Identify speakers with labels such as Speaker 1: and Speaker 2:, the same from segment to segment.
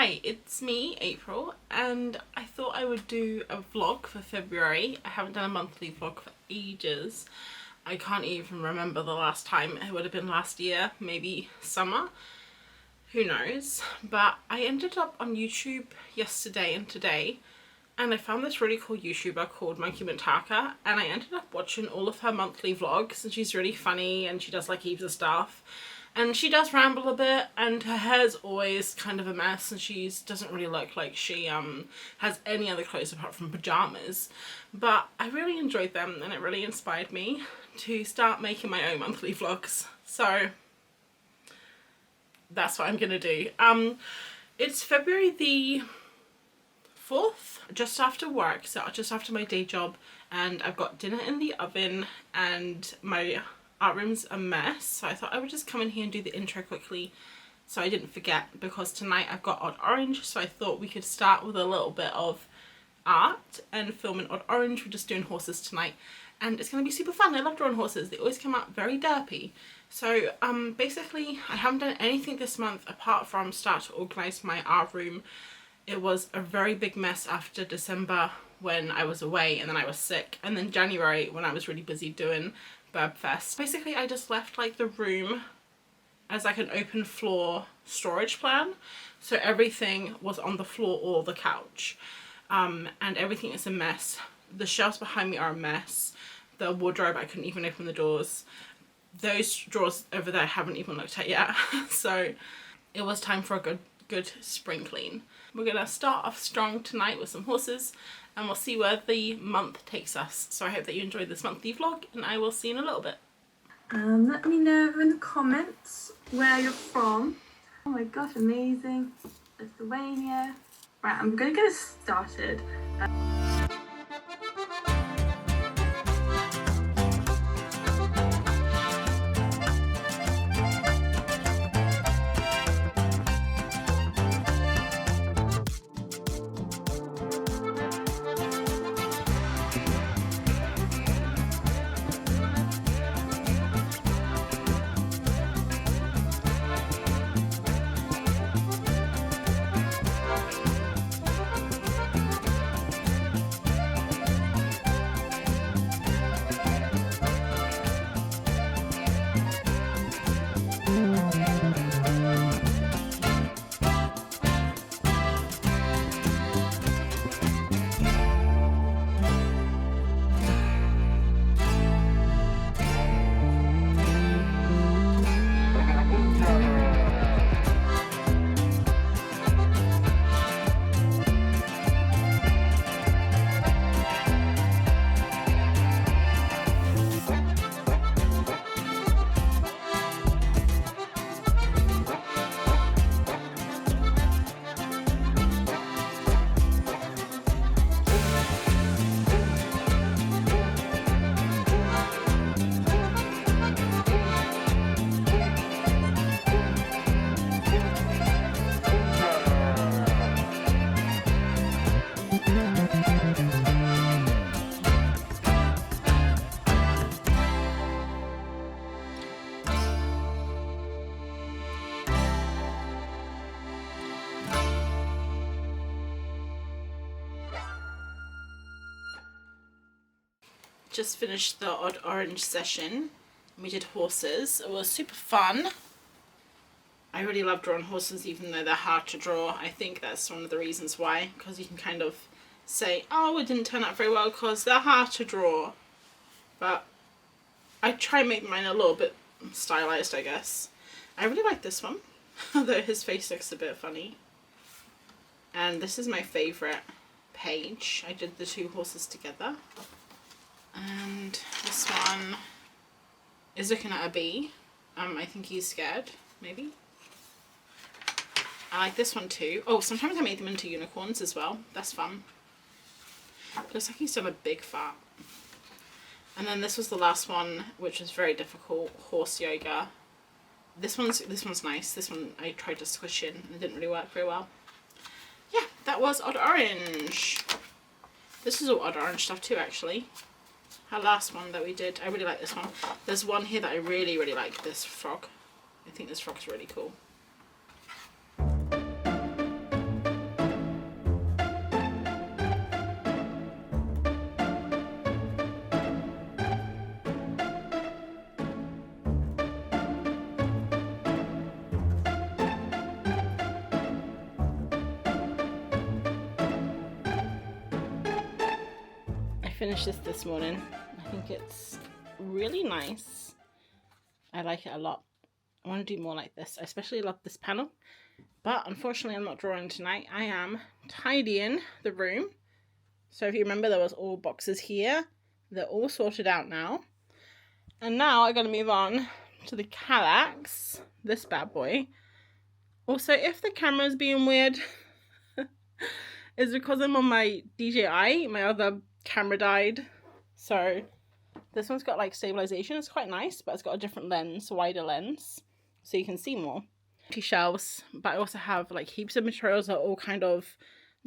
Speaker 1: Hi, it's me, April, and I thought I would do a vlog for February. I haven't done a monthly vlog for ages. I can't even remember the last time. It would have been last year, maybe summer. Who knows? But I ended up on YouTube yesterday and today, and I found this really cool YouTuber called monkeymintaka, and I ended up watching all of her monthly vlogs, and she's really funny and she does like heaps of stuff. And she does ramble a bit, and her hair's always kind of a mess, and she doesn't really look like she has any other clothes apart from pyjamas. But I really enjoyed them, and it really inspired me to start making my own monthly vlogs. So that's what I'm gonna do. It's February the 4th, just after work, so just after my day job, and I've got dinner in the oven, and my art room's a mess, so I thought I would just come in here and do the intro quickly so I didn't forget, because tonight I've got Odd Orange, so I thought we could start with a little bit of art and film an Odd Orange. We're just doing horses tonight, and it's going to be super fun. I love drawing horses. They always come out very derpy. So basically I haven't done anything this month apart from start to organise my art room. It was a very big mess after December when I was away, and then I was sick, and then January when I was really busy doing Burbfest. Basically I just left like the room as like an open floor storage plan, so everything was on the floor or the couch, and everything is a mess. The shelves behind me are a mess. The wardrobe, I couldn't even open the doors. Those drawers over there I haven't even looked at yet. So it was time for a good spring clean. We're gonna start off strong tonight with some horses, and we'll see where the month takes us. So I hope that you enjoyed this monthly vlog, and I will see you in a little bit.
Speaker 2: Let me know in the comments where you're from. Oh my gosh, amazing. Lithuania. Right, I'm gonna get us started.
Speaker 1: Just finished the Odd Orange session. We did horses. It was super fun. I really love drawing horses, even though they're hard to draw. I think that's one of the reasons why, because you can kind of say, oh, it didn't turn out very well because they're hard to draw. But I try and make mine a little bit stylized, I guess. I really like this one, although his face looks a bit funny. And this is my favourite page. I did the two horses together. And this one is looking at a bee. I think he's scared, maybe. I like this one too. Oh, sometimes I made them into unicorns as well. That's fun. Looks like he's done a big fart. And then this was the last one, which was very difficult, horse yoga. This one's nice. This one I tried to squish in and it didn't really work very well. Yeah, that was Odd Orange. This is all Odd Orange stuff too, actually. Our last one that we did, I really like this one. There's one here that I really like, this frog. I think this frog's really cool. finished this morning. I think it's really nice. I like it a lot. I want to do more like this. I especially love this panel. But unfortunately I'm not drawing tonight. I am tidying the room. So if you remember, there was all boxes here. They're all sorted out now. And now I'm going to move on to the Kallax, this bad boy. Also, if the camera's being weird, it's because I'm on my DJI. My other camera died. So this one's got like stabilization. It's quite nice, but it's got a different lens, wider lens, so you can see more. Empty shelves, but I also have like heaps of materials that are all kind of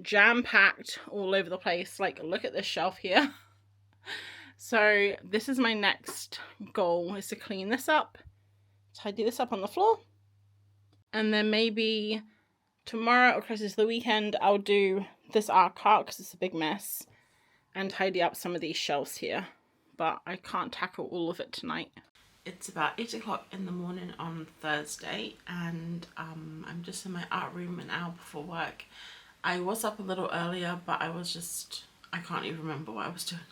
Speaker 1: jam-packed all over the place. Like, look at this shelf here. So this is my next goal, is to clean this up, tidy this up on the floor, and then maybe tomorrow or closer to the weekend I'll do this art cart because it's a big mess, and tidy up some of these shelves here, but I can't tackle all of it tonight. It's about 8 o'clock in the morning on Thursday, and I'm just in my art room an hour before work. I was up a little earlier, but I can't even remember what I was doing.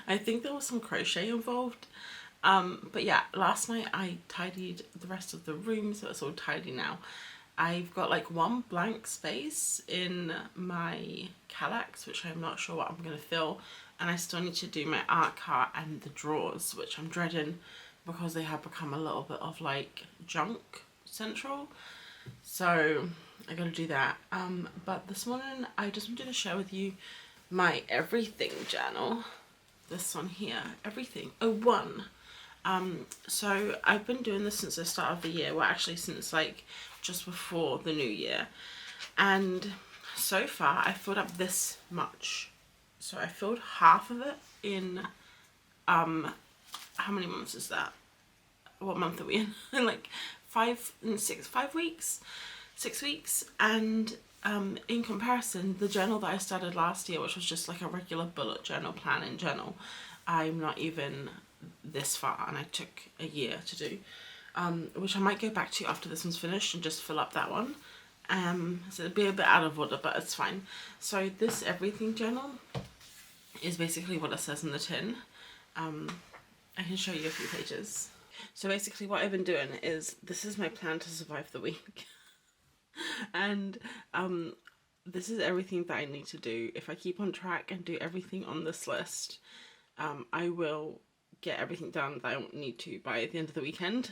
Speaker 1: I think there was some crochet involved. But yeah, last night I tidied the rest of the room, so it's all tidy now. I've got like one blank space in my Kallax, which I'm not sure what I'm going to fill. And I still need to do my art cart and the drawers, which I'm dreading because they have become a little bit of like junk central. So I gotta do that. But this morning I just wanted to share with you my everything journal. This one here, everything. Oh, one. So I've been doing this since the start of the year. Well, actually since like just before the new year. And so far I filled up this much. So I filled half of it in, how many months is that? What month are we in? Like 5 weeks? 6 weeks. And in comparison, the journal that I started last year, which was just like a regular bullet journal, planning journal, I'm not even this far, and I took a year to do, which I might go back to after this one's finished and just fill up that one. So it'll be a bit out of order, but it's fine. So this everything journal is basically what it says in the tin. I can show you a few pages. So basically what I've been doing is, this is my plan to survive the week. And this is everything that I need to do. If I keep on track and do everything on this list, I will get everything done that I don't need to by the end of the weekend.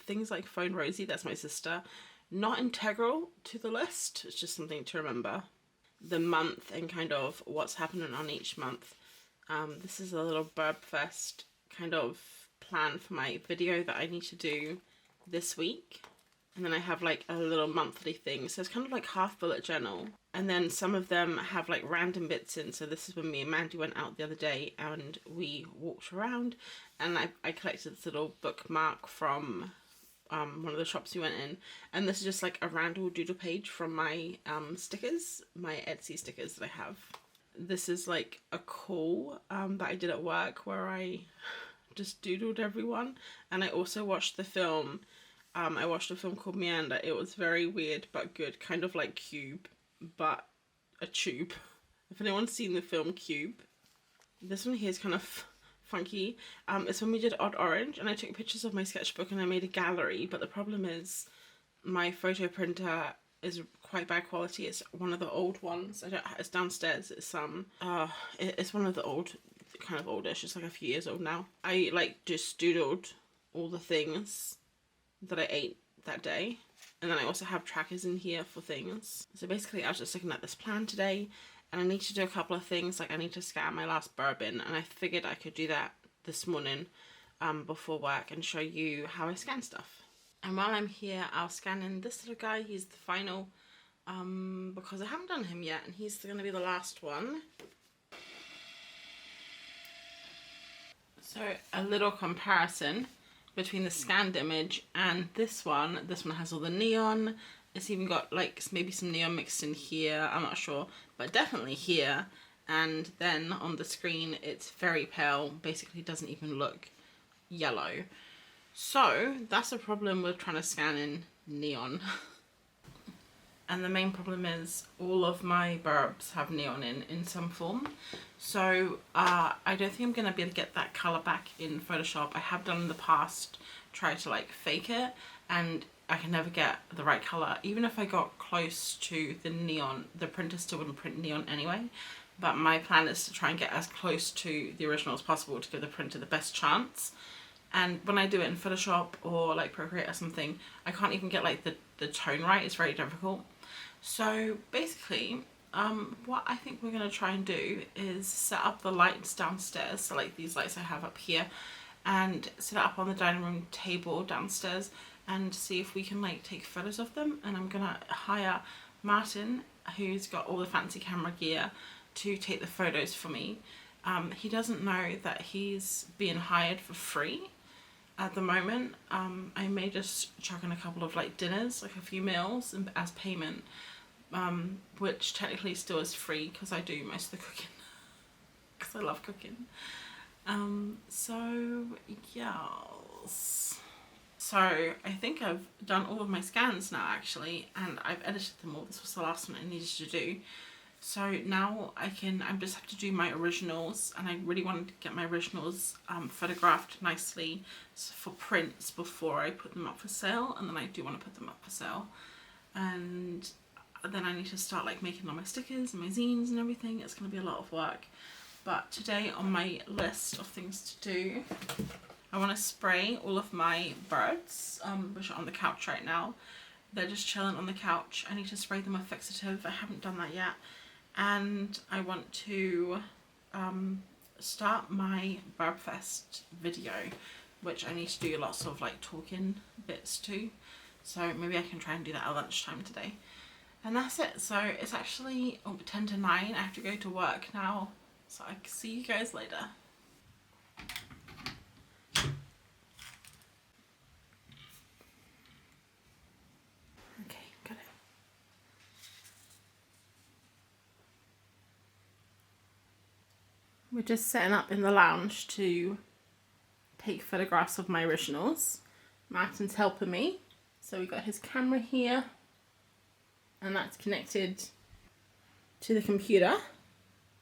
Speaker 1: Things like phone Rosie, that's my sister, not integral to the list. It's just something to remember. The month and kind of what's happening on each month. This is a little Burb Fest kind of plan for my video that I need to do this week. And then I have like a little monthly thing. So it's kind of like half bullet journal. And then some of them have like random bits in. So this is when me and Mandy went out the other day and we walked around, and I collected this little bookmark from one of the shops we went in. And this is just like a random doodle page from my stickers, my Etsy stickers that I have. This is like a call that I did at work where I just doodled everyone. And I also watched the film. I watched a film called Meander. It was very weird but good, kind of like Cube, but a tube. If anyone's seen the film Cube, this one here is kind of funky. It's when we did Odd Orange, and I took pictures of my sketchbook and I made a gallery, but the problem is my photo printer is quite bad quality. It's one of the old ones. It's downstairs. It's it's one of the old, kind of oldish. It's like a few years old now. I like just doodled all the things that I ate that day, and then I also have trackers in here for things. So basically I was just looking at this plan today, and I need to do a couple of things. Like I need to scan my last bourbon, and I figured I could do that this morning before work and show you how I scan stuff. And while I'm here, I'll scan in this little guy. He's the final, because I haven't done him yet, and he's going to be the last one. So a little comparison between the scanned image and this one. This one has all the neon. It's even got like maybe some neon mixed in here, I'm not sure, but definitely here. And then on the screen it's very pale, basically doesn't even look yellow. So that's a problem with trying to scan in neon. and the main problem is all of my burbs have neon in some form. So I don't think I'm going to be able to get that colour back in Photoshop. I have done in the past, tried to like fake it, and I can never get the right colour. Even if I got close to the neon, the printer still wouldn't print neon anyway. But my plan is to try and get as close to the original as possible to give the printer the best chance. And when I do it in Photoshop or like Procreate or something, I can't even get like the tone right. It's very difficult. So basically, what I think we're going to try and do is set up the lights downstairs. So like these lights I have up here, and set it up on the dining room table downstairs, and see if we can like take photos of them. And I'm going to hire Martin, who's got all the fancy camera gear, to take the photos for me. He doesn't know that he's being hired for free at the moment. I may just chuck in a couple of like dinners, like a few meals as payment, which technically still is free because I do most of the cooking because I love cooking. So yes. So I think I've done all of my scans now actually, and I've edited them all. This was the last one I needed to do. So now I just have to do my originals, and I really wanted to get my originals photographed nicely for prints before I put them up for sale, and then I do want to put them up for sale. And then I need to start like making all my stickers and my zines and everything. It's going to be a lot of work. But today on my list of things to do, I want to spray all of my birds, which are on the couch right now. They're just chilling on the couch. I need to spray them with fixative. I haven't done that yet. And I want to start my Burbfest video, which I need to do lots of like talking bits too. So maybe I can try and do that at lunchtime today. And that's it. So it's actually 10 to 9. I have to go to work now. So I can see you guys later. Okay, got it. We're just setting up in the lounge to take photographs of my originals. Martin's helping me. So we've got his camera here, and that's connected to the computer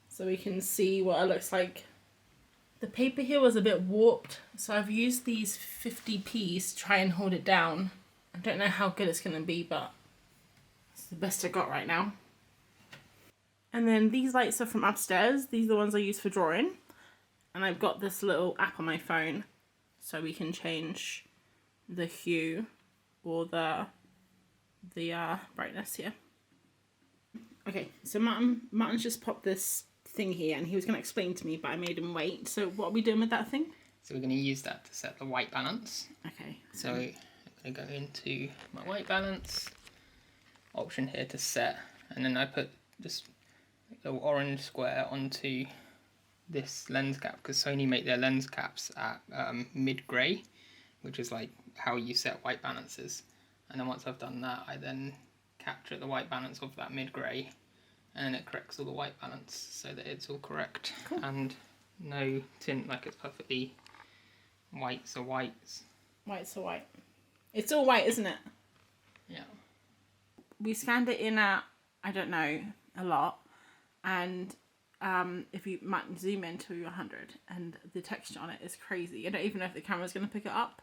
Speaker 1: so we can see what it looks like. The paper here was a bit warped, so I've used these 50p's to try and hold it down. I don't know how good it's going to be, but it's the best I got right now. And then these lights are from upstairs. These are the ones I use for drawing. And I've got this little app on my phone so we can change the hue or the brightness here. Okay, so Martin's just popped this thing here, and he was going to explain to me, but I made him wait. So what are we doing with that thing?
Speaker 3: So we're going to use that to set the white balance.
Speaker 1: Okay.
Speaker 3: So I'm going to go into my white balance option here to set, and then I put just a little orange square onto this lens cap, because Sony make their lens caps at mid-grey, which is like how you set white balances. And then once I've done that, I then capture the white balance of that mid-grey, and then it corrects all the white balance so that it's all correct.
Speaker 1: Cool.
Speaker 3: And no tint, like it's perfectly whites are whites.
Speaker 1: Whites are white. It's all white, isn't it?
Speaker 3: Yeah.
Speaker 1: We scanned it in at, I don't know, a lot. And if you might zoom in to 100, and the texture on it is crazy. I don't even know if the camera's going to pick it up.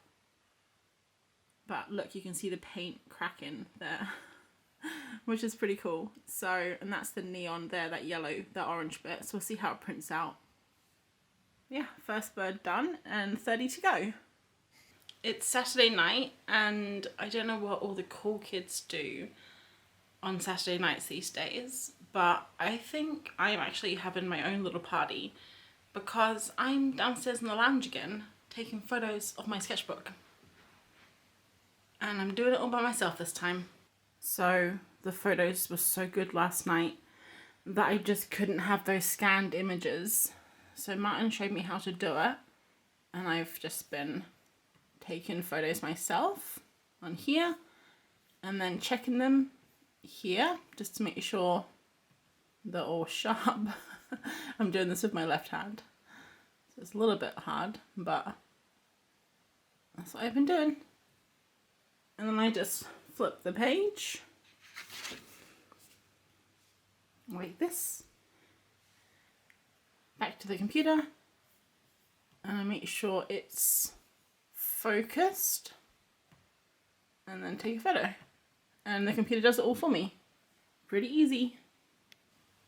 Speaker 1: But look, you can see the paint cracking there, which is pretty cool. So, and that's the neon there, that yellow, that orange bit. So we'll see how it prints out. Yeah, first bird done and 30 to go. It's Saturday night, and I don't know what all the cool kids do on Saturday nights these days, but I think I'm actually having my own little party because I'm downstairs in the lounge again taking photos of my sketchbook. And I'm doing it all by myself this time. So the photos were so good last night that I just couldn't have those scanned images. So Martin showed me how to do it, and I've just been taking photos myself on here and then checking them here just to make sure they're all sharp. I'm doing this with my left hand, so it's a little bit hard, but that's what I've been doing. And then I just flip the page like this. Back to the computer, and I make sure it's focused, and then take a photo, and the computer does it all for me. Pretty easy.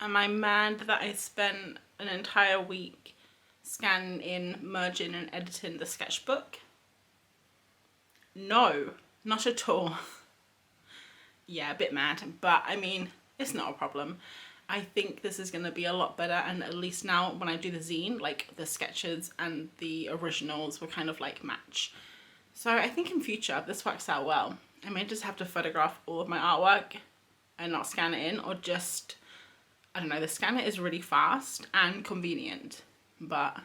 Speaker 1: Am I mad that I spent an entire week scanning in, merging and editing the sketchbook? No, not at all. Yeah, a bit mad, but I mean, it's not a problem. I think this is going to be a lot better, and at least now when I do the zine, like the sketches and the originals will kind of like match. So I think in future this works out well. I may just have to photograph all of my artwork and not scan it in, or just, I don't know, the scanner is really fast and convenient, but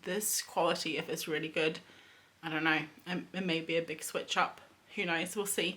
Speaker 1: this quality, if it's really good, I don't know, it may be a big switch up. Who knows, we'll see.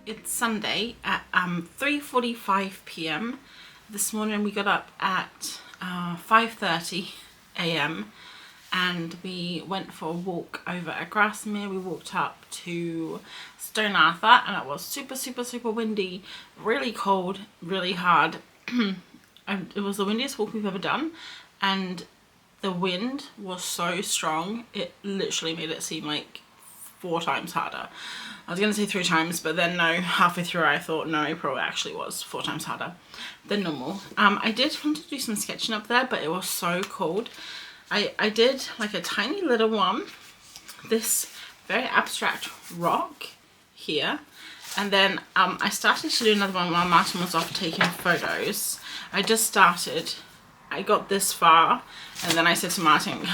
Speaker 1: It's Sunday at 3:45 p.m. This morning we got up at 5:30 a.m. and we went for a walk over at Grasmere. We walked up to Stone Arthur, and it was super windy, really cold, really hard. It was the windiest walk we've ever done, and the wind was so strong it literally made it seem like 4 times harder. I was going to say 3 times, but then no, halfway through I thought no, it probably actually was 4 times harder than normal. I did want to do some sketching up there, but it was so cold. I did like a tiny little one, this very abstract rock here, and then I started to do another one while Martin was off taking photos. I just started, I got this far, and then I said to Martin,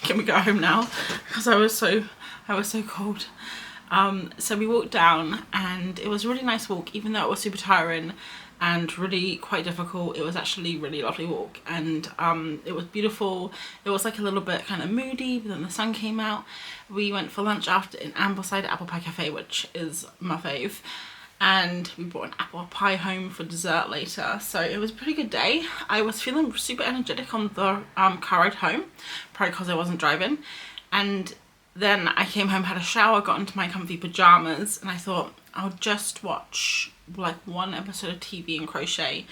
Speaker 1: can we go home now? Because I was so cold. So we walked down, and it was a really nice walk, even though it was super tiring and really quite difficult. It was actually a really lovely walk, and it was beautiful. It was like a little bit kind of moody, but then the sun came out. We went for lunch after in Ambleside Apple Pie Cafe, which is my fave, and we brought an apple pie home for dessert later. So it was a pretty good day. I was feeling super energetic on the car ride home, probably because I wasn't driving, and Then I came home, had a shower, got into my comfy pajamas, and I thought I'll just watch like one episode of TV and crochet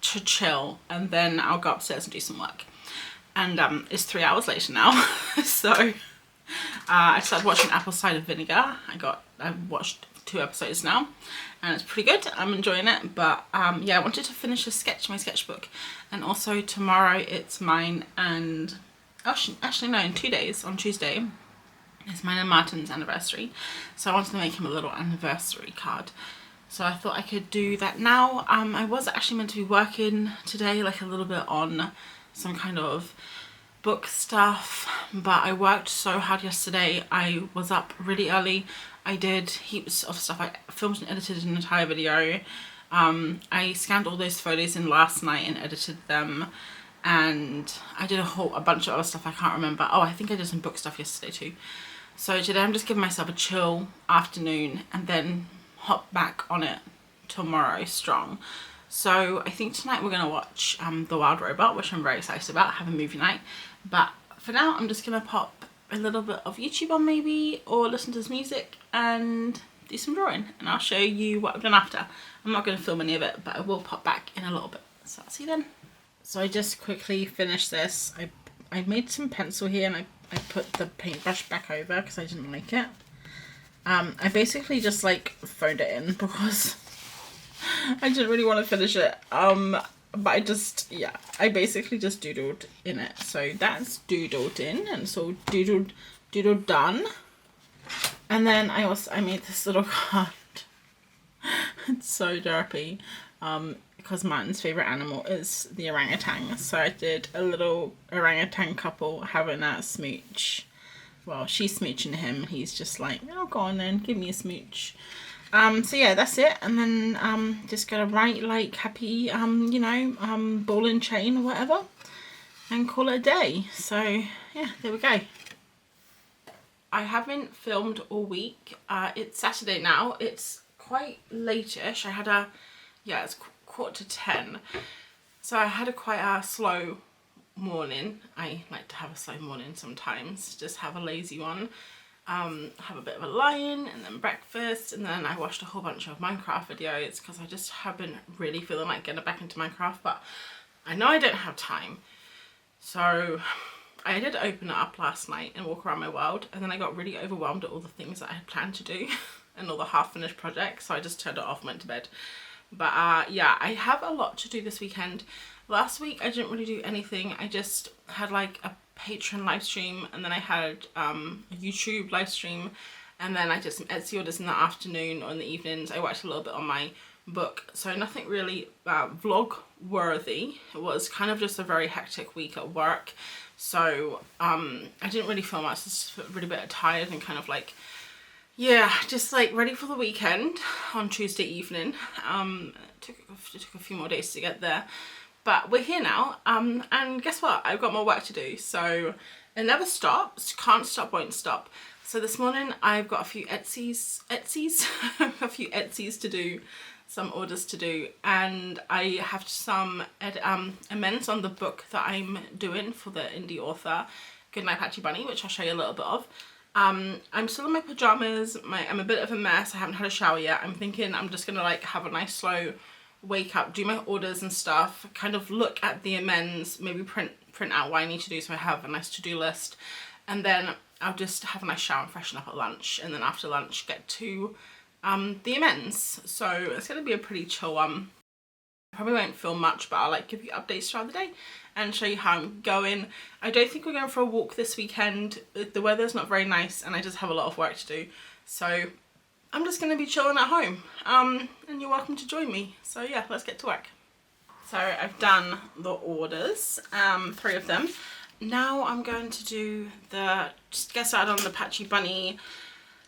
Speaker 1: to chill, and then I'll go upstairs and do some work. And it's 3 hours later now. So I started watching Apple Cider Vinegar. I've watched 2 episodes now, and it's pretty good. I'm enjoying it. But yeah, I wanted to finish my sketchbook, and also tomorrow it's mine and actually no, in 2 days, on Tuesday, it's mine and Martin's anniversary. So I wanted to make him a little anniversary card. So I thought I could do that now. I was actually meant to be working today, like a little bit on some kind of book stuff, but I worked so hard yesterday. I was up really early. I did heaps of stuff. I filmed and edited an entire video. I scanned all those photos in last night and edited them, and I did a bunch of other stuff I can't remember. Oh, I think I did some book stuff yesterday too. So today I'm just giving myself a chill afternoon and then hop back on it tomorrow strong. So I think tonight we're going to watch The Wild Robot, which I'm very excited about, have a movie night. But for now I'm just going to pop a little bit of YouTube on maybe, or listen to some music and do some drawing, and I'll show you what I've done after. I'm not going to film any of it, but I will pop back in a little bit. So I'll see you then. So I just quickly finished this. I made some pencil here, and I put the paintbrush back over because I didn't like it. I basically just like phoned it in because I didn't really want to finish it. But I basically just doodled in it. So that's doodled in, and so doodled done. And then I made this little card. It's so derpy. Because Martin's favourite animal is the orangutan. So I did a little orangutan couple having a smooch. Well, she's smooching him. He's just like, oh, go on then, give me a smooch. So yeah, that's it. And then just gonna write like happy, ball and chain or whatever, and call it a day. So yeah, there we go. I haven't filmed all week. It's Saturday now. It's quite late-ish. It's 9:45. So I had quite a slow morning. I like to have a slow morning sometimes, just have a lazy one. Have a bit of a lie-in and then breakfast, and then I watched a whole bunch of Minecraft videos because I just haven't really feeling like getting back into Minecraft, but I know I don't have time. So I did open it up last night and walk around my world, and then I got really overwhelmed at all the things that I had planned to do and all the half-finished projects, so I just turned it off and went to bed. But yeah, I have a lot to do this weekend. Last week I didn't really do anything. I just had like a Patreon live stream, and then I had a YouTube live stream, and then I did some Etsy orders in the afternoon or in the evenings. I worked a little bit on my book, so nothing really vlog worthy. It was kind of just a very hectic week at work, so I didn't really feel much. Just really a bit tired and kind of like, yeah, just like ready for the weekend on Tuesday evening. It took a few more days to get there, but we're here now. And guess what? I've got more work to do, so it never stops. Can't stop, won't stop. So this morning I've got a few Etsy's a few Etsy's to do, some orders to do, and I have some amends on the book that I'm doing for the indie author Goodnight Patchy Bunny, which I'll show you a little bit of. I'm still in my pajamas. I'm a bit of a mess. I haven't had a shower yet. I'm thinking I'm just gonna like have a nice slow wake up, do my orders and stuff, kind of look at the amends, maybe print out what I need to do so I have a nice to-do list, and then I'll just have a nice shower and freshen up at lunch, and then after lunch get to the amends. So it's gonna be a pretty chill one. Probably won't film much, but I'll like give you updates throughout the day and show you how I'm going. I don't think we're going for a walk this weekend. The weather's not very nice and I just have a lot of work to do, so I'm just going to be chilling at home, and you're welcome to join me. So yeah, let's get to work. So I've done the orders, 3 of them. Now I'm going to just get started on the Patchy Bunny,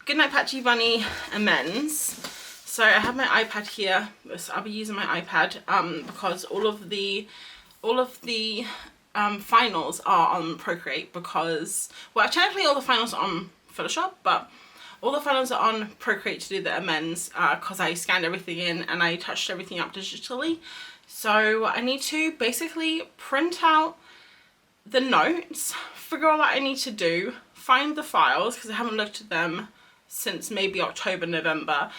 Speaker 1: Goodnight Patchy Bunny amends. So I have my iPad here. So I'll be using my iPad because all of the finals are on Procreate, because, well, technically all the finals are on Photoshop, but all the finals are on Procreate to do the amends because I scanned everything in and I touched everything up digitally. So I need to basically print out the notes, figure out what I need to do find the files because I haven't looked at them since maybe October, November,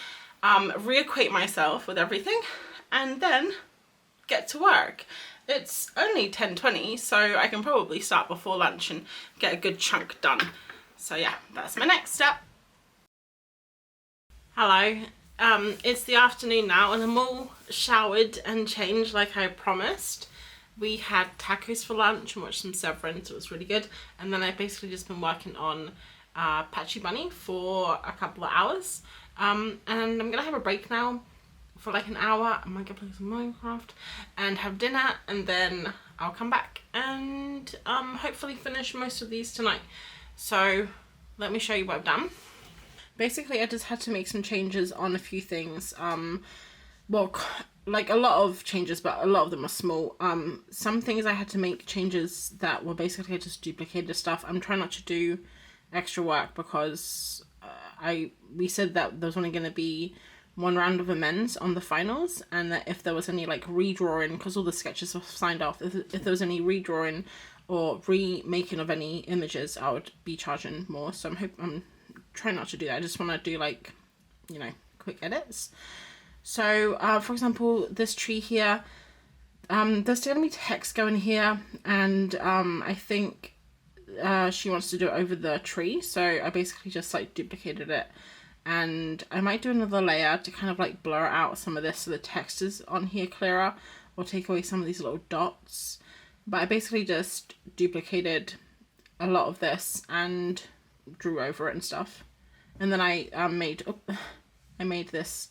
Speaker 1: reacquaint myself with everything, and then get to work. It's only 10:20, so I can probably start before lunch and get a good chunk done. So yeah, that's my next step. Hello, it's the afternoon now and I'm all showered and changed like I promised. We had tacos for lunch and watched some Severance, it was really good. And then I've basically just been working on Patchy Bunny for a couple of hours. And I'm gonna have a break now for like an hour. I might go play some Minecraft and have dinner, and then I'll come back and hopefully finish most of these tonight. So let me show you what I've done. Basically I just had to make some changes on a few things. Well, like a lot of changes, but a lot of them are small. Some things I had to make changes that were basically just duplicated stuff. I'm trying not to do extra work because we said that there was only going to be one round of amends on the finals, and that if there was any like redrawing, because all the sketches were signed off, if there was any redrawing or remaking of any images, I would be charging more. So I'm trying not to do that. I just want to do like, you know, quick edits. So for example, this tree here, there's still gonna be text going here, and I think she wants to do it over the tree, so I basically just like duplicated it, and I might do another layer to kind of like blur out some of this so the text is on here clearer, or take away some of these little dots. But I basically just duplicated a lot of this and drew over it and stuff, and then I made this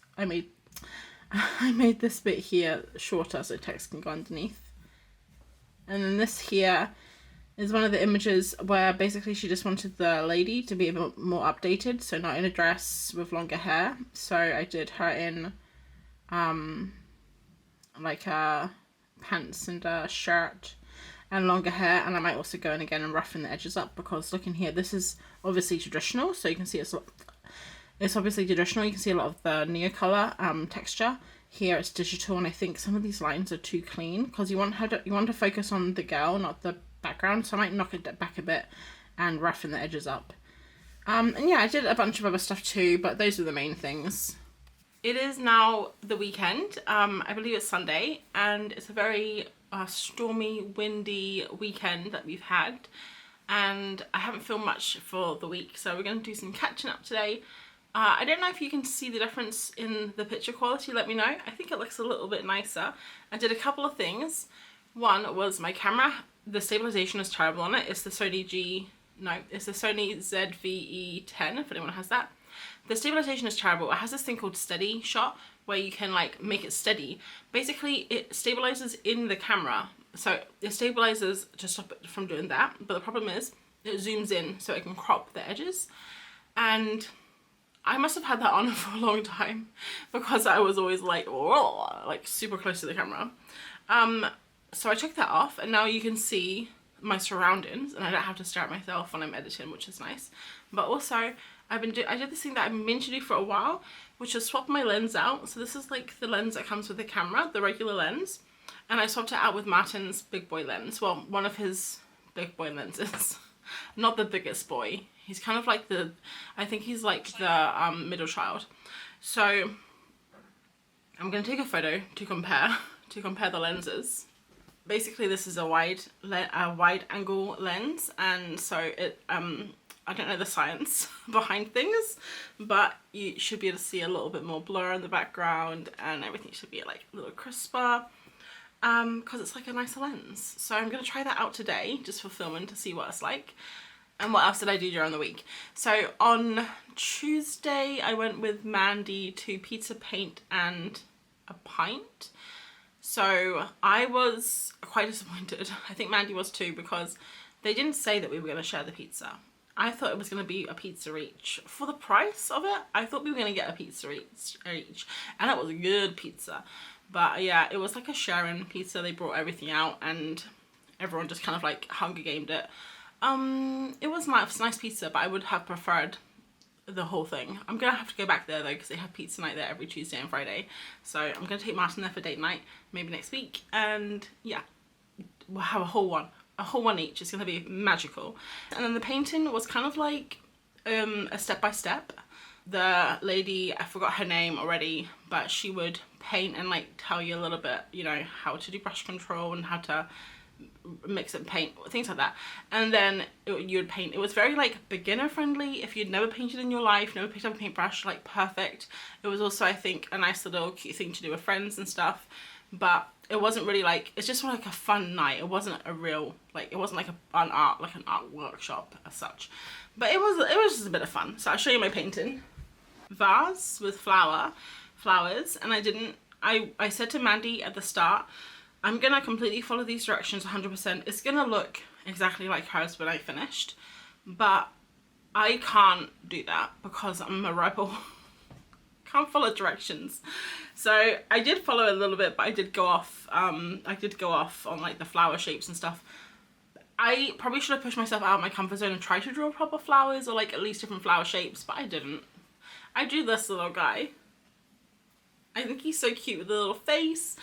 Speaker 1: bit here shorter so text can go underneath. And then this here is one of the images where basically she just wanted the lady to be a bit more updated, so not in a dress with longer hair. So I did her in like a pants and a shirt and longer hair, and I might also go in again and roughen the edges up, because look in here, this is obviously traditional, so you can see it's obviously traditional. You can see a lot of the Neocolor texture. Here it's digital, and I think some of these lines are too clean because you want to focus on the girl, not the background. So I might knock it back a bit and roughen the edges up. And yeah, I did a bunch of other stuff too, but those are the main things. It is now the weekend. I believe it's Sunday, and it's a very stormy, windy weekend that we've had. And I haven't filmed much for the week, so we're going to do some catching up today. I don't know if you can see the difference in the picture quality, let me know. I think it looks a little bit nicer. I did a couple of things. One was my camera. The stabilization is terrible on it. It's the Sony ZV-E10, if anyone has that. The stabilization is terrible. It has this thing called steady shot where you can like make it steady. Basically it stabilizes in the camera. So it stabilizes to stop it from doing that. But the problem is it zooms in so it can crop the edges. And I must have had that on for a long time because I was always like, whoa, like super close to the camera. So I took that off, and now you can see my surroundings, and I don't have to stare at myself when I'm editing, which is nice. But also I did this thing that I've been meaning to do for a while, which is swap my lens out. So this is like the lens that comes with the camera, the regular lens, and I swapped it out with Martin's big boy lens. Well, one of his big boy lenses. Not the biggest boy. He's kind of like I think he's like the middle child. So I'm going to take a photo to compare the lenses. Basically this is a wide angle lens, and so it I don't know the science behind things, but you should be able to see a little bit more blur in the background, and everything should be like a little crisper. Because it's like a nicer lens. So I'm going to try that out today just for filming to see what it's like. And what else did I do during the week? So on Tuesday I went with Mandy to Pizza Paint and a Pint. So I was quite disappointed. I think Mandy was too, because they didn't say that we were going to share the pizza. I thought it was going to be a pizza each. For the price of it, I thought we were going to get a pizza each. And it was a good pizza. But yeah, it was like a sharing pizza. They brought everything out and everyone just kind of like Hunger Gamed it. It was nice pizza, but I would have preferred the whole thing. I'm gonna have to go back there though, because they have pizza night there every Tuesday and Friday. So I'm gonna take Martin there for date night, maybe next week, and yeah, we'll have a whole one. a whole one each. It's gonna be magical. And then the painting was kind of like a step-by-step. The lady, I forgot her name already, but she would paint and like tell you a little bit, you know, how to do brush control and how to mix and paint, things like that. And then you would paint. It was very like beginner friendly. If you'd never painted in your life, never picked up a paintbrush, like perfect. It was also, I think, a nice little cute thing to do with friends and stuff. But it wasn't really like, it's just like a fun night. It wasn't a real, like, it wasn't like an art workshop as such. But it was just a bit of fun. So I'll show you my painting. Vase with flowers, and I said to Mandy at the start, I'm gonna completely follow these directions 100%. It's gonna look exactly like hers when I finished, but I can't do that because I'm a rebel. Can't follow directions. So I did follow a little bit, but I did go off on like the flower shapes and stuff. I probably should have pushed myself out of my comfort zone and tried to draw proper flowers, or like at least different flower shapes, but I didn't. I drew this little guy. I think he's so cute with the little face,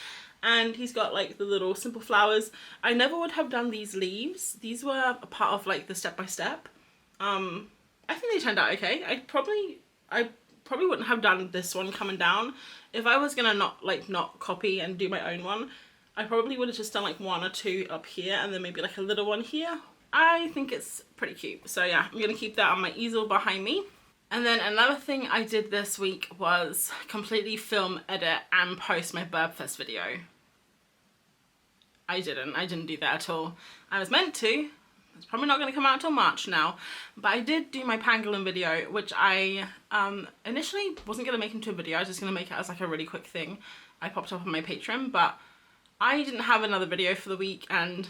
Speaker 1: and he's got like the little simple flowers. I never would have done these leaves. These were a part of like the step-by-step. I think they turned out okay. I probably wouldn't have done this one coming down. If I was gonna not copy and do my own one, I probably would have just done like one or two up here and then maybe like a little one here. I think it's pretty cute. So yeah, I'm gonna keep that on my easel behind me. And then another thing I did this week was completely film, edit, and post my Burbfest video. I didn't do that at all. I was meant to. It's probably not going to come out until March now. But I did do my pangolin video, which I initially wasn't going to make into a video. I was just going to make it as like a really quick thing. I popped up on my Patreon, but I didn't have another video for the week, and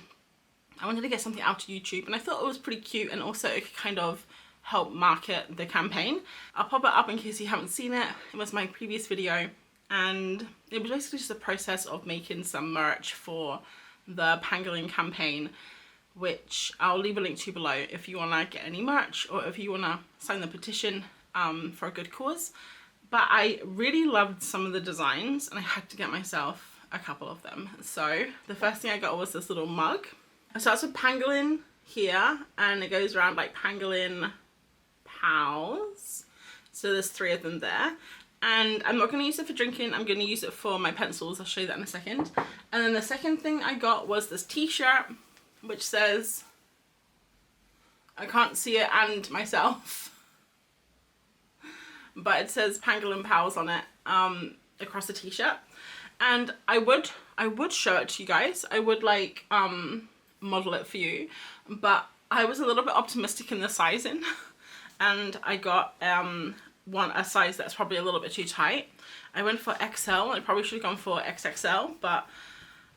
Speaker 1: I wanted to get something out to YouTube, and I thought it was pretty cute, and also it could kind of help market the campaign. I'll pop it up in case you haven't seen it. It was my previous video, and it was basically just a process of making some merch for the pangolin campaign, which I'll leave a link to below if you want to get any merch or if you want to sign the petition for a good cause. But I really loved some of the designs, and I had to get myself a couple of them. So the first thing I got was this little mug. It starts with pangolin here, and it goes around like pangolin pals. So there's 3 of them there. And I'm not going to use it for drinking. I'm going to use it for my pencils. I'll show you that in a second. And then the second thing I got was this t-shirt, which says, I can't see it and myself, but it says Pangolin Pals on it across the t-shirt. And I would show it to you guys. I would like model it for you, but I was a little bit optimistic in the sizing, and I got a size that's probably a little bit too tight. I went for XL. I probably should have gone for XXL, but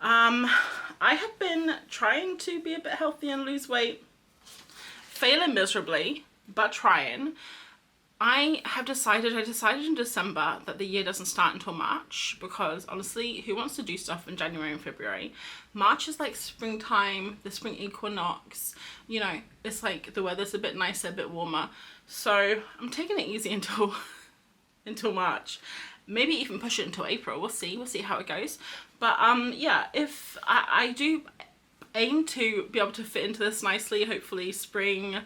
Speaker 1: I have been trying to be a bit healthy and lose weight, failing miserably, but trying. I decided in December that the year doesn't start until March, because honestly, who wants to do stuff in January and February? March is like springtime, the spring equinox, you know, it's like the weather's a bit nicer, a bit warmer. So I'm taking it easy until March. Maybe even push it until April. We'll see how it goes. But yeah, if I do aim to be able to fit into this nicely, hopefully spring,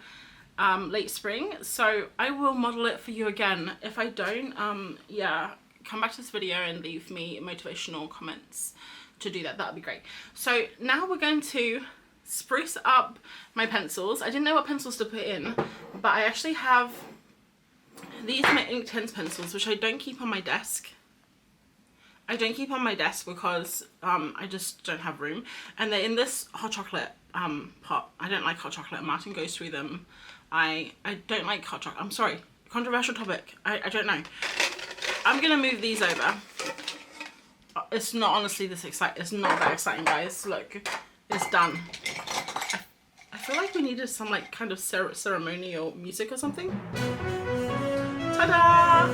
Speaker 1: late spring, so I will model it for you again. If I don't, yeah, come back to this video and leave me motivational comments to do that. That would be great. So now we're going to spruce up my pencils. I didn't know what pencils to put in, but I actually have these are my Inktense pencils, which I don't keep on my desk. I don't keep on my desk because I just don't have room, and they're in this hot chocolate pot. I don't like hot chocolate. Martin goes through them. I don't like hot chocolate. I'm sorry, controversial topic. I don't know. I'm gonna move these over. It's not honestly this exciting. It's not that exciting, guys. Look, it's done. I feel like we needed some like kind of ceremonial music or something. Ta-da!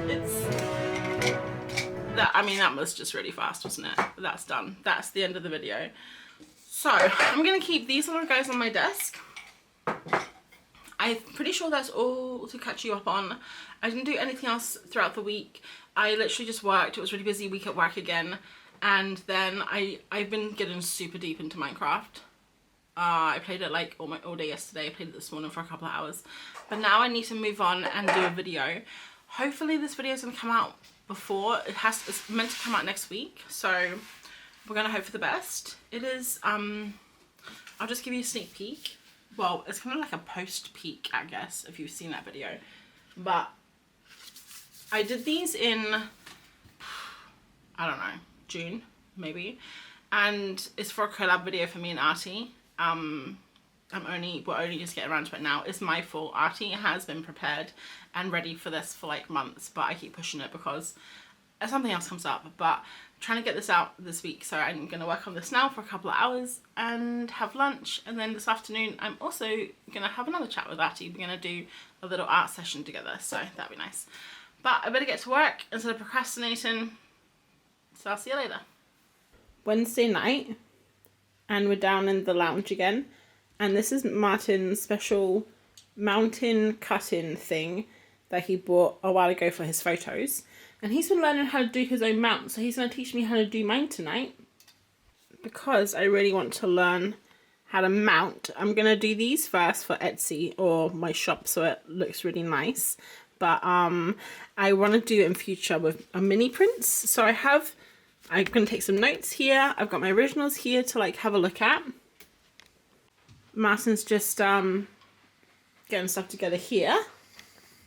Speaker 1: It's that. I mean, that was just really fast, wasn't it? But that's done. That's the end of the video. So I'm gonna keep these little guys on my desk. I'm pretty sure that's all to catch you up on. I didn't do anything else throughout the week. I literally just worked. It was a really busy week at work again, And then I've been getting super deep into Minecraft. I played it like all day yesterday. I played it this morning for a couple of hours. But now I need to move on and do a video. Hopefully this video is going to come out before. It's meant to come out next week. So we're going to hope for the best. It is, I'll just give you a sneak peek. Well, it's kind of like a post peek, I guess, if you've seen that video. But I did these in, I don't know, June, maybe. And it's for a collab video for me and Artie. We're only just getting around to it now. It's my fault. Artie has been prepared and ready for this for like months, but I keep pushing it because something else comes up. But I'm trying to get this out this week, so I'm going to work on this now for a couple of hours and have lunch. And then this afternoon I'm also going to have another chat with Artie. We're going to do a little art session together, so that'd be nice. But I better get to work instead of procrastinating, so I'll see you later. Wednesday night, and we're down in the lounge again, and this is Martin's special mountain cutting thing that he bought a while ago for his photos, and he's been learning how to do his own mount, so he's going to teach me how to do mine tonight because I really want to learn how to mount. I'm going to do these first for Etsy or my shop so it looks really nice, but I want to do it in future with a mini prints. So I'm going to take some notes here. I've got my originals here to like have a look at. Martin's just getting stuff together here.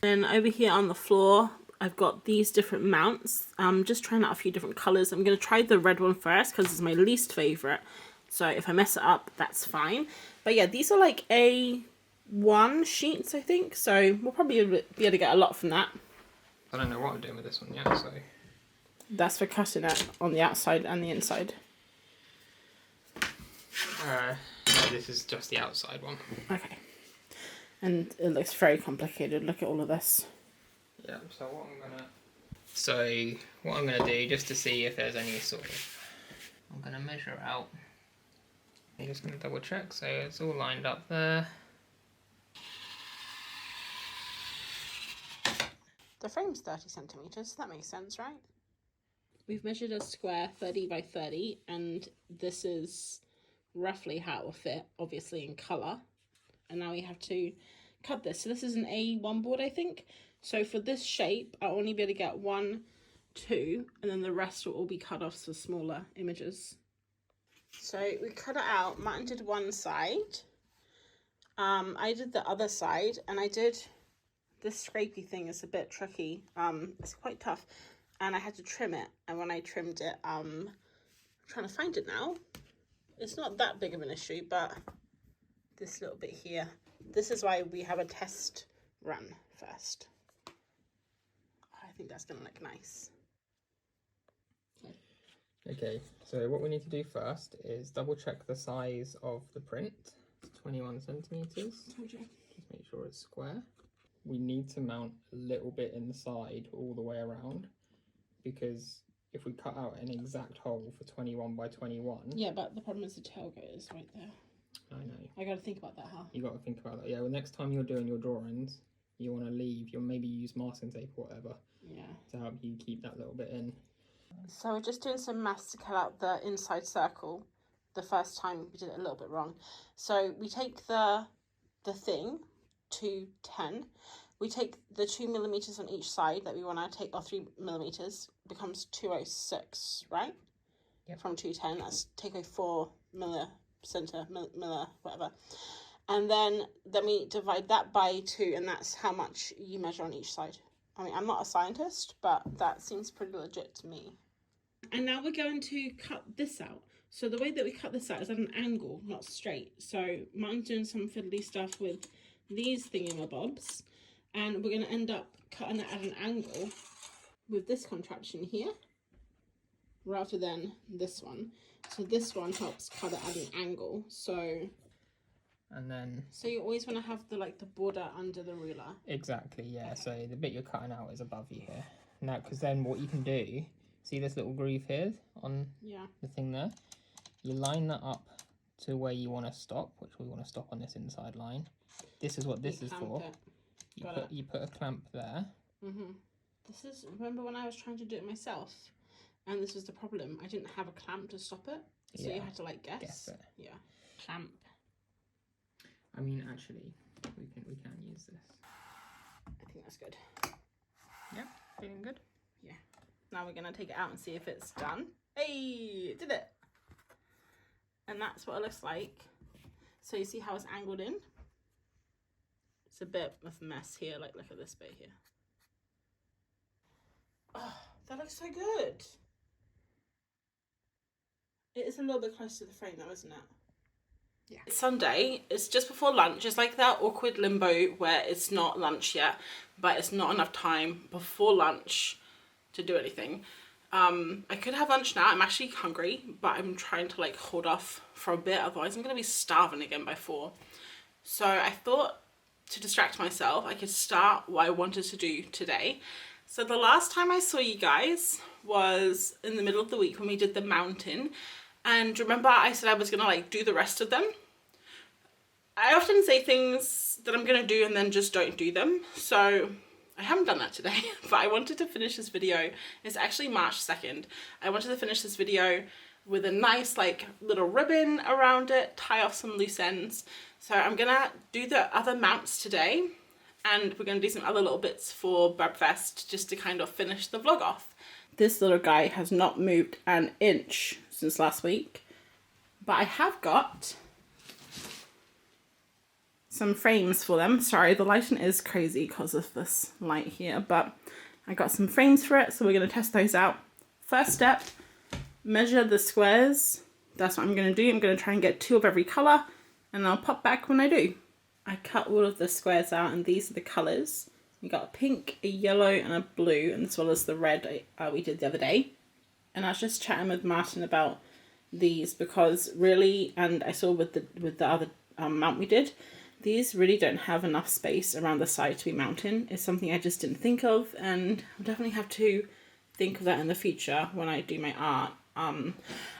Speaker 1: And over here on the floor, I've got these different mounts. I'm just trying out a few different colours. I'm going to try the red one first because it's my least favourite. So if I mess it up, that's fine. But yeah, these are like A1 sheets, I think. So we'll probably be able to get a lot from that.
Speaker 3: I don't know what I'm doing with this one yet, so...
Speaker 1: That's for cutting it on the outside and the inside.
Speaker 3: No, this is just the outside one.
Speaker 1: Okay. And it looks very complicated. Look at all of this.
Speaker 3: Yeah, so what I'm gonna do, just to see if there's any sort of... I'm gonna measure out. I'm just gonna double check, so it's all lined up there.
Speaker 1: The frame's 30 centimetres, that makes sense, right? We've measured a square 30 by 30, and this is roughly how it will fit, obviously in colour. And now we have to cut this. So this is an A1 board, I think. So for this shape, I'll only be able to get 1, 2, and then the rest will all be cut off for smaller images. So we cut it out. Martin did one side. I did the other side, and I did this scrapey thing. Is a bit tricky. It's quite tough. And I had to trim it, and when I trimmed it, I'm trying to find it now. It's not that big of an issue, but this little bit here, this is why we have a test run first. I think that's gonna look nice.
Speaker 3: Okay, so what we need to do first is double check the size of the print. It's 21 centimetres.
Speaker 1: Told you.
Speaker 3: Just make sure it's square. We need to mount a little bit inside all the way around, because if we cut out an exact hole for 21 by 21...
Speaker 1: Yeah, but the problem is the tailgate is right there.
Speaker 3: I know.
Speaker 1: I gotta think about that, huh?
Speaker 3: You gotta think about that. Yeah, well, next time you're doing your drawings, you want to leave, you'll maybe use masking tape or whatever.
Speaker 1: Yeah.
Speaker 3: To help you keep that little bit in.
Speaker 1: So we're just doing some maths to cut out the inside circle. The first time we did it a little bit wrong. So we take the thing to 10. We take the 2 millimeters on each side that we want to take, or 3 millimeters, becomes 206, right?
Speaker 3: Yep.
Speaker 1: From 210, that's take a 4 milli, whatever. And then we divide that by 2, and that's how much you measure on each side. I mean, I'm not a scientist, but that seems pretty legit to me. And now we're going to cut this out. So the way that we cut this out is at an angle, not straight. So Martin's doing some fiddly stuff with these thingamabobs. And we're going to end up cutting it at an angle with this contraption here, rather than this one. So this one helps cut it at an angle. So you always want to have the border under the ruler.
Speaker 3: Exactly, yeah.
Speaker 1: Okay.
Speaker 3: So the bit you're cutting out is above you here. Now, because then what you can do, see this little groove here on the thing there? You line that up to where you want to stop, which we want to stop on this inside line. This is what this is for. You put a clamp there.
Speaker 1: This is, remember when I was trying to do it myself And this was the problem. I didn't have a clamp to stop it. So you had to like guess
Speaker 3: it.
Speaker 1: Yeah. Clamp.
Speaker 3: I mean, actually, we can use this.
Speaker 1: I think that's good.
Speaker 3: Yeah, feeling good.
Speaker 1: Yeah. Now we're gonna take it out and see if it's done. Hey, it did it. And that's what it looks like. So you see how it's angled in? It's a bit of a mess here. Like, look at this bit here. Oh, that looks so good. It is a little bit close to the frame though, isn't it? Yeah. It's Sunday. It's just before lunch. It's like that awkward limbo where it's not lunch yet, but it's not enough time before lunch to do anything. I could have lunch now. I'm actually hungry, but I'm trying to like hold off for a bit. Otherwise I'm going to be starving again by 4. So I thought to distract myself, I could start what I wanted to do today. So the last time I saw you guys was in the middle of the week when we did the mountain. And remember I said I was going to like do the rest of them? I often say things that I'm going to do and then just don't do them. So I haven't done that today, but I wanted to finish this video. It's actually March 2nd. I wanted to finish this video with a nice like little ribbon around it, tie off some loose ends. So I'm gonna do the other mounts today, and we're gonna do some other little bits for Burbfest just to kind of finish the vlog off. This little guy has not moved an inch since last week, but I have got some frames for them. Sorry, the lighting is crazy because of this light here, but I got some frames for it, so we're going to test those out. First step, measure the squares. That's what I'm going to do. I'm going to try and get 2 of every colour, and I'll pop back when I do. I cut all of the squares out, and these are the colours. We got a pink, a yellow, and a blue, and as well as the red we did the other day. And I was just chatting with Martin about these because really, and I saw with the other mount we did, these really don't have enough space around the side to be mounting. It's something I just didn't think of, and I'll definitely have to think of that in the future when I do my art. I'm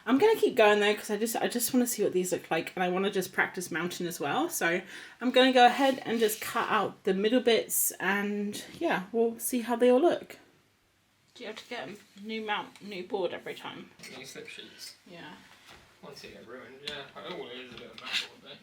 Speaker 1: gonna keep going though because I just want to see what these look like, and I want to just practice mounting as well. So I'm gonna go ahead and just cut out the middle bits, and yeah, we'll see how they all look. Do you have to get a new mount, new board every time?
Speaker 3: New slip sheets.
Speaker 1: Yeah.
Speaker 3: Once they get ruined, yeah. Oh, it is a bit of mount board though.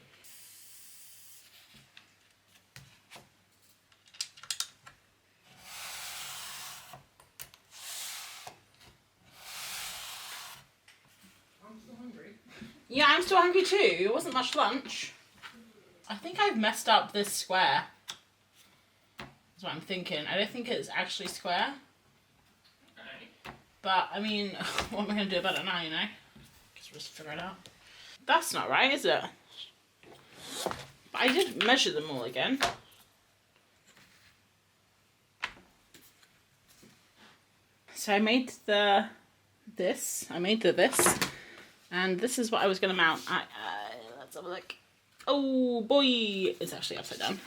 Speaker 1: Yeah, I'm still hungry too. It wasn't much lunch. I think I've messed up this square. That's what I'm thinking. I don't think it's actually square.
Speaker 3: Okay.
Speaker 1: But, I mean, what am I going to do about it now, you know? Guess we'll just figure it out. That's not right, is it? But I did measure them all again. So I made this. And this is what I was going to mount. Let's have a look. Oh boy, it's actually upside down.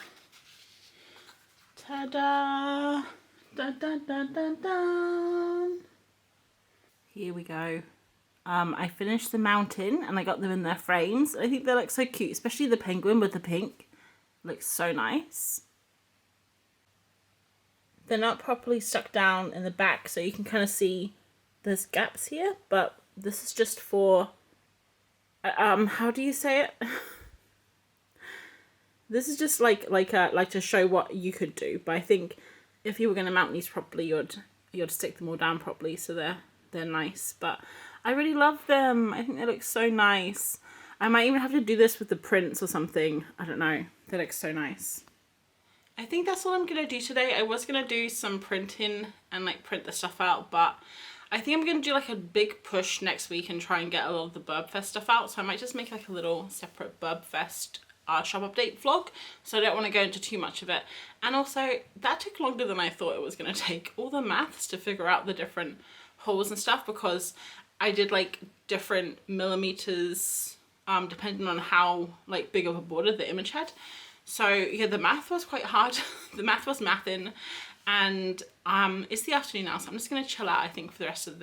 Speaker 1: Ta-da! Da-da-da-da-da! Here we go. I finished the mountain and I got them in their frames. I think they look so cute, especially the penguin with the pink. Looks so nice. They're not properly stuck down in the back, so you can kind of see there's gaps here, but this is just for how do you say it? This is just like to show what you could do, but I think if you were going to mount these properly, you'd stick them all down properly so they're nice. But I really love them. I think they look so nice. I might even have to do this with the prints or something. I don't know. They look so nice. I think that's all I'm going to do today. I was going to do some printing and like print the stuff out, but I think I'm going to do like a big push next week and try and get a lot of the Burbfest stuff out. So I might just make like a little separate Burbfest shop update vlog. So I don't want to go into too much of it. And also that took longer than I thought it was going to take. All the maths to figure out the different holes and stuff, because I did like different millimeters depending on how like big of a border the image had. So yeah, the math was quite hard. The math was mathing. And it's the afternoon now, so I'm just going to chill out, I think, for the rest of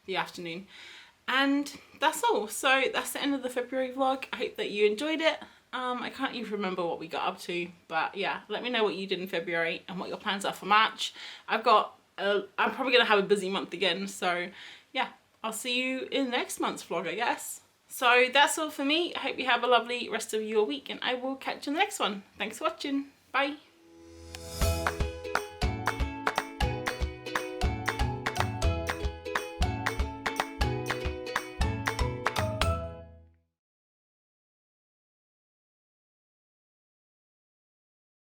Speaker 1: the afternoon. And that's all. So that's the end of the February vlog. I hope that you enjoyed it. I can't even remember what we got up to, but yeah, let me know what you did in February and what your plans are for March. I'm probably going to have a busy month again, so yeah, I'll see you in next month's vlog, I guess. So that's all for me. I hope you have a lovely rest of your week, and I will catch you in the next one. Thanks for watching. Bye.